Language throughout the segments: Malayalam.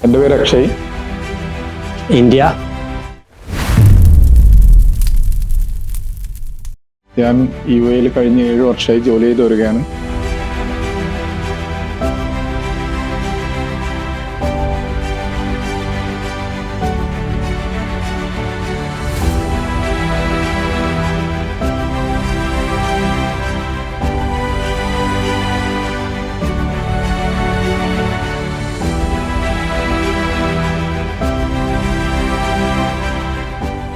എൻ്റെ പേര് അക്ഷയ്. ഇന്ത്യ. ഞാൻ UAE കഴിഞ്ഞ 7 വർഷമായി ജോലി ചെയ്ത് വരികയാണ്.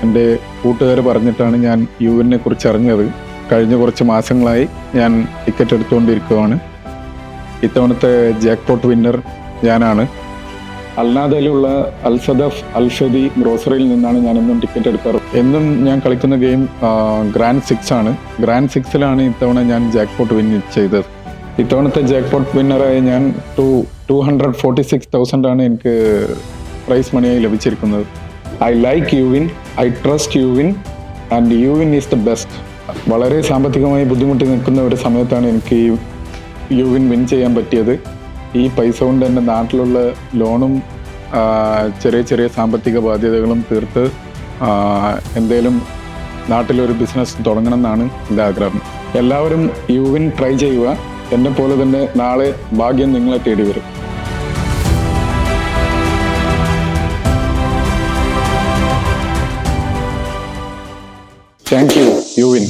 എൻ്റെ കൂട്ടുകാർ പറഞ്ഞിട്ടാണ് ഞാൻ യുവിനെ കുറിച്ച് അറിഞ്ഞത്. കഴിഞ്ഞ കുറച്ച് മാസങ്ങളായി ഞാൻ ടിക്കറ്റ് എടുത്തുകൊണ്ടിരിക്കുകയാണ്. ഇത്തവണത്തെ ജാക്ക്പോട്ട് വിന്നർ ഞാനാണ്. അൽനാദയിലുള്ള അൽസദഫ് അൽഷദി ഗ്രോസറിയിൽ നിന്നാണ് ഞാനെന്നും ടിക്കറ്റ് എടുക്കാറ്. എന്നും ഞാൻ കളിക്കുന്ന ഗെയിം ഗ്രാൻഡ് 6 ആണ്. ഗ്രാൻഡ് 6-ലാണ് ഇത്തവണ ഞാൻ ജാക്ക്പോട്ട് വിൻ ചെയ്തത്. ഇത്തവണത്തെ ജാക്ക്പോട്ട് വിന്നറായ ഞാൻ 246,000 ആണ് എനിക്ക് പ്രൈസ് മണിയായി ലഭിച്ചിരിക്കുന്നത്. I like Yuvin, I trust Yuvin and Yuvin is the best. വളരെ സാമ്പത്തികമായി ബുദ്ധിമുട്ടി നിൽക്കുന്ന ഒരു സമയത്താണ് എനിക്ക് ഈ യുവിൻ വിൻ ചെയ്യാൻ പറ്റിയത്. ഈ പൈസ കൊണ്ട് എൻ്റെ നാട്ടിലുള്ള ലോണും ചെറിയ ചെറിയ സാമ്പത്തിക ബാധ്യതകളും തീർത്ത് എന്തേലും നാട്ടിലൊരു ബിസിനസ് തുടങ്ങണം എന്നാണ് എൻ്റെ ആഗ്രഹം. എല്ലാവരും യുവിൻ ട്രൈ ചെയ്യുക. എന്നെ പോലെ തന്നെ നാളെ ഭാഗ്യം നിങ്ങളെ തേടി വരും. Thank you, Yuvin.